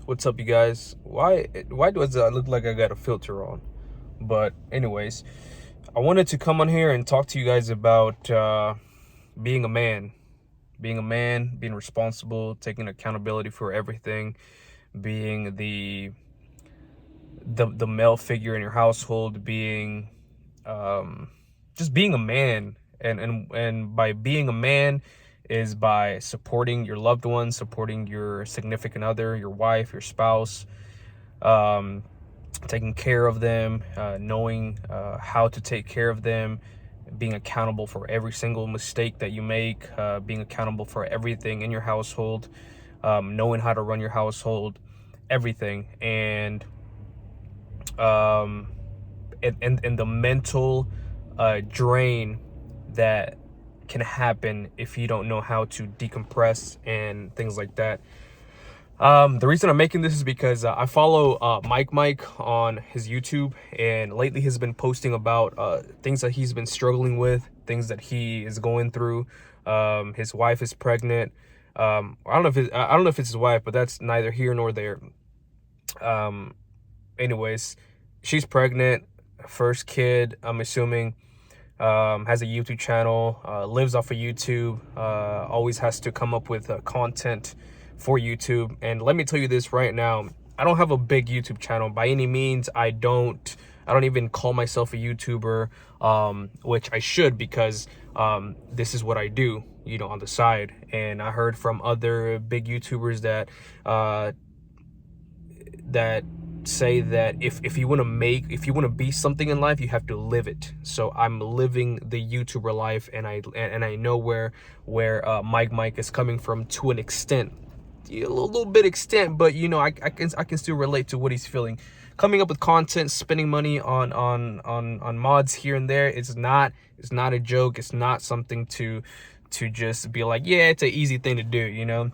What's up, you guys? Why does it look like I got a filter on? But anyways, I wanted to come on here and talk to you guys about being a man, being responsible, taking accountability for everything, being the male figure in your household, being just being a man, and by being a man is by supporting your loved ones, supporting your significant other, your wife, your spouse, um, taking care of them, knowing how to take care of them, being accountable for every single mistake that you make, being accountable for everything in your household, knowing how to run your household, everything, um, and the mental drain that can happen if you don't know how to decompress and things like that. The reason I'm making this is because I follow Mike on his YouTube, and lately he's been posting about things that he's been struggling with, things that he is going through. His wife is pregnant. I don't know if it's his wife, but that's neither here nor there. Um, Anyways, she's pregnant, first kid, I'm assuming. Has a YouTube channel, lives off of YouTube, always has to come up with content for YouTube. And let me tell you this right now, I don't have a big YouTube channel by any means. I don't even call myself a YouTuber, which I should, because this is what I do, on the side. And I heard from other big YouTubers that say that if you want to be something in life, you have to live it. So I'm living the YouTuber life, and I know where Mike is coming from, to an extent, a little bit extent, but I can still relate to what he's feeling. Coming up with content, spending money on mods here and there, it's not a joke. It's not something to just be like, yeah, it's an easy thing to do.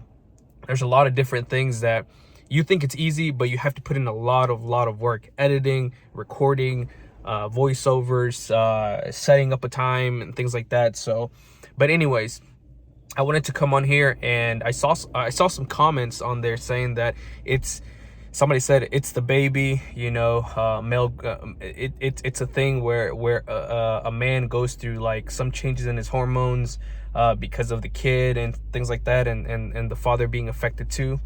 There's a lot of different things that you think it's easy, but you have to put in a lot of work: editing, recording, voiceovers, setting up a time, and things like that. So, but anyways, I wanted to come on here, and I saw some comments on there saying that somebody said it's the baby, male. It's a thing where a man goes through like some changes in his hormones because of the kid and things like that, and the father being affected too.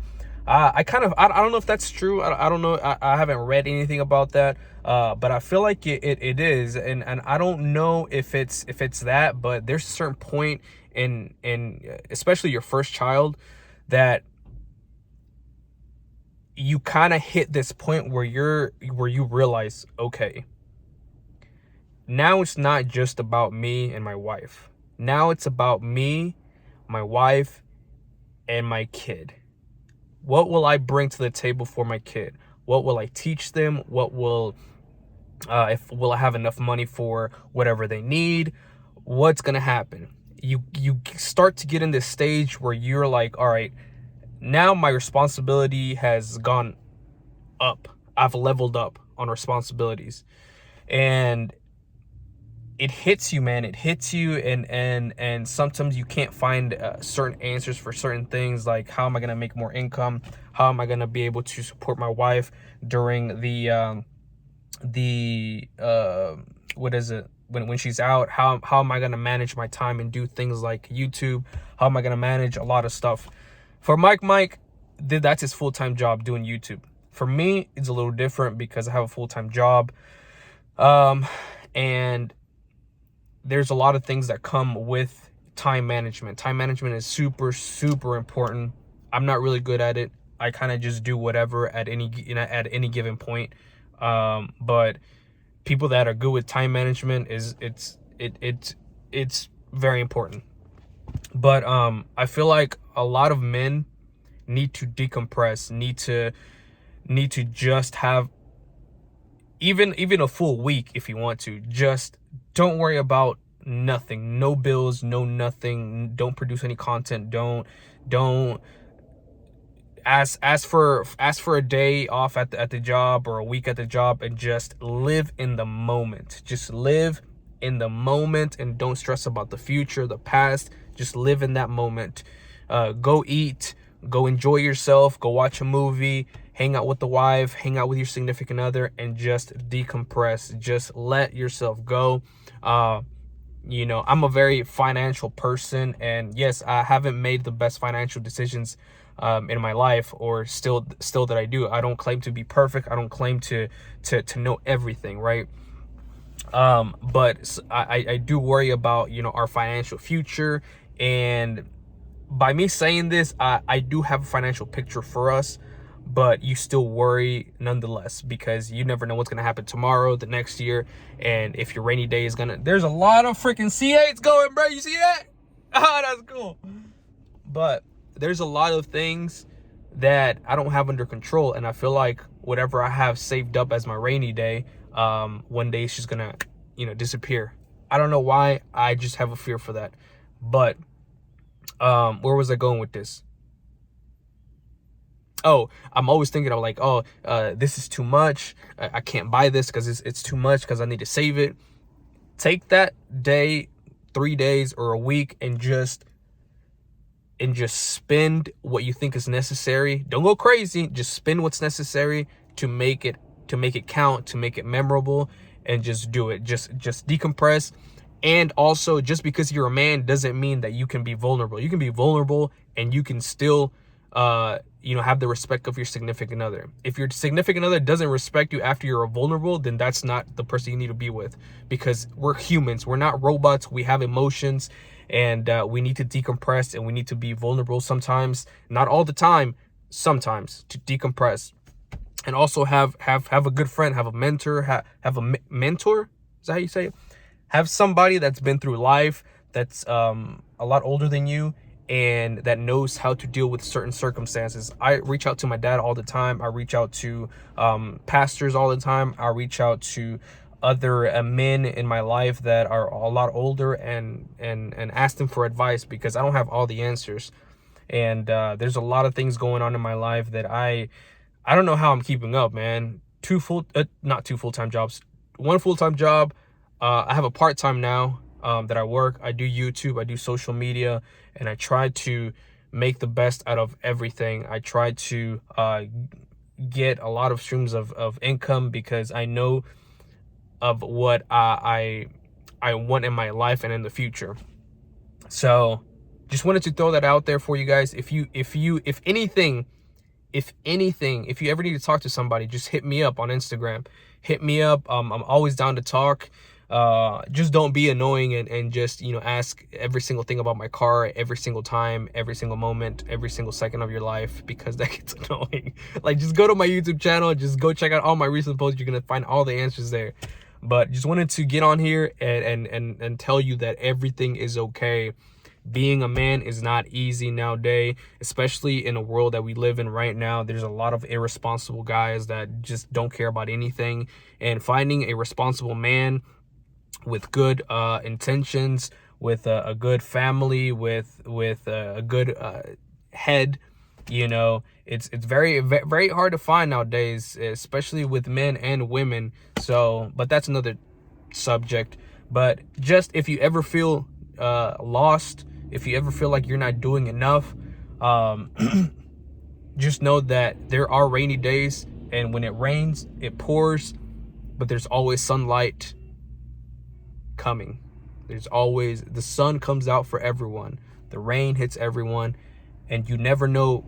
I don't know if that's true. I don't know. I haven't read anything about that. But I feel like it is, and I don't know if it's that, but there's a certain point in especially your first child that you kind of hit this point where you realize, okay, now it's not just about me and my wife. Now it's about me, my wife, and my kid. What will I bring to the table for my kid? What will I teach them? Will I have enough money for whatever they need? What's gonna happen? You start to get in this stage where you're like, all right, now my responsibility has gone up. I've leveled up on responsibilities, and it hits you, man. It hits you, and sometimes you can't find certain answers for certain things, like how am I gonna make more income? How am I gonna be able to support my wife during what is it, when she's out? How am I gonna manage my time and do things like YouTube? How am I gonna manage a lot of stuff? For Mike, that's his full-time job, doing YouTube. For me, it's a little different because I have a full-time job, and there's a lot of things that come with time management. Time management is super, super important. I'm not really good at it. I kind of just do whatever at any given point. But people that are good with time management, it's very important. But I feel like a lot of men need to decompress, need to just have even a full week if you want to. Just don't worry about nothing. No bills, no nothing. Don't produce any content. Don't ask for a day off at the job, or a week at the job, and just live in the moment. Just live in the moment, and don't stress about the future, the past. Just live in that moment. Go eat, go enjoy yourself, go watch a movie, hang out with the wife, hang out with your significant other, and just decompress. Just let yourself go. You know, I'm a very financial person, and yes, I haven't made the best financial decisions in my life, or still that I do. I don't claim to be perfect. I don't claim to know everything, right? But I do worry about, you know, our financial future. And by me saying this, I do have a financial picture for us, but you still worry nonetheless, because you never know what's going to happen tomorrow, the next year. And if your rainy day is gonna, there's a lot of freaking C8s going, bro. You see that? Ah, that's cool. But there's a lot of things that I don't have under control, and I feel like whatever I have saved up as my rainy day, one day it's just gonna, you know, disappear. I don't know why. I just have a fear for that. But where was I going with this? Oh, I'm always thinking of like, oh, this is too much. I can't buy this because it's too much, because I need to save it. Take that day, 3 days, or a week, and just spend what you think is necessary. Don't go crazy. Just spend what's necessary to make it count, to make it memorable, and just do it. Just decompress. And also, just because you're a man doesn't mean that you can be vulnerable. You can be vulnerable, and you can still you know, have the respect of your significant other. If your significant other doesn't respect you after you're vulnerable, then that's not the person you need to be with, because we're humans. We're not robots. We have emotions, and we need to decompress, and we need to be vulnerable sometimes. Not all the time, sometimes, to decompress. And also have a good friend, have a mentor, have a mentor. Is that how you say it? Have somebody that's been through life, that's a lot older than you, and that knows how to deal with certain circumstances. I reach out to my dad all the time. I reach out to pastors all the time. I reach out to other men in my life that are a lot older, and ask them for advice, because I don't have all the answers. And there's a lot of things going on in my life that I don't know how I'm keeping up, man. Not two full-time jobs, one full-time job. I have a part-time now that I work. I do YouTube, I do social media, and I try to make the best out of everything. I try to get a lot of streams of income, because I know of what I want in my life and in the future. So just wanted to throw that out there for you guys. If anything, if you ever need to talk to somebody, just hit me up on Instagram. Hit me up. I'm always down to talk. Just don't be annoying, and just, you know, ask every single thing about my car every single time, every single moment, every single second of your life, because that gets annoying. Like, just go to my YouTube channel, just go check out all my recent posts. You're gonna find all the answers there. But just wanted to get on here and tell you that everything is okay. Being a man is not easy nowadays, especially in a world that we live in right now. There's a lot of irresponsible guys that just don't care about anything, and finding a responsible man with good intentions, with a good family, with a good head, you know, it's very very hard to find nowadays, especially with men and women. So, but that's another subject. But just, if you ever feel lost, if you ever feel like you're not doing enough, just know that there are rainy days, and when it rains, it pours, but there's always sunlight coming. There's always, the sun comes out for everyone, the rain hits everyone, and you never know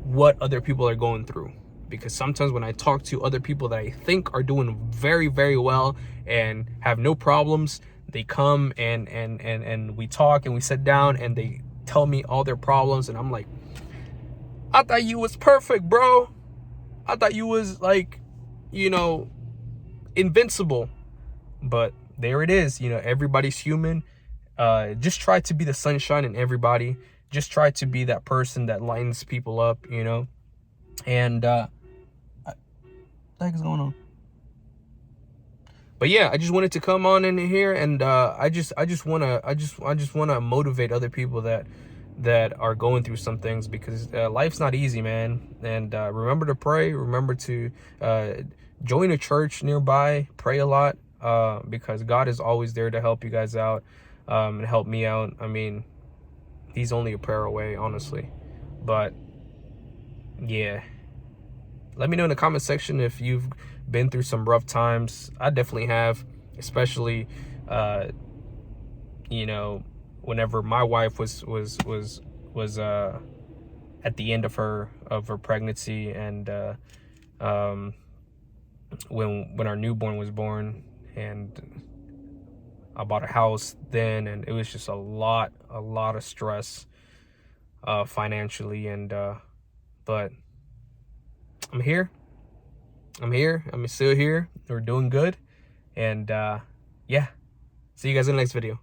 what other people are going through. Because sometimes when I talk to other people that I think are doing very very well and have no problems, they come and we talk, and we sit down, and they tell me all their problems, and I'm like, I thought you was perfect, bro. I thought you was, like, you know, invincible. But there it is. You know, everybody's human. Just try to be the sunshine in everybody. Just try to be that person that lightens people up, you know. And what the heck is going on? But yeah, I just wanted to come on in here, and I just want to motivate other people that are going through some things, because life's not easy, man. And remember to pray. Remember to join a church nearby. Pray a lot, because God is always there to help you guys out, and help me out. I mean, he's only a prayer away, honestly. But yeah, Let me know in the comment section if you've been through some rough times. I definitely have, especially you know, whenever my wife was at the end of her pregnancy, and when our newborn was born, and I bought a house then, and it was just a lot of stress financially, and but I'm here. I'm still here. We're doing good, and yeah. See you guys in the next video.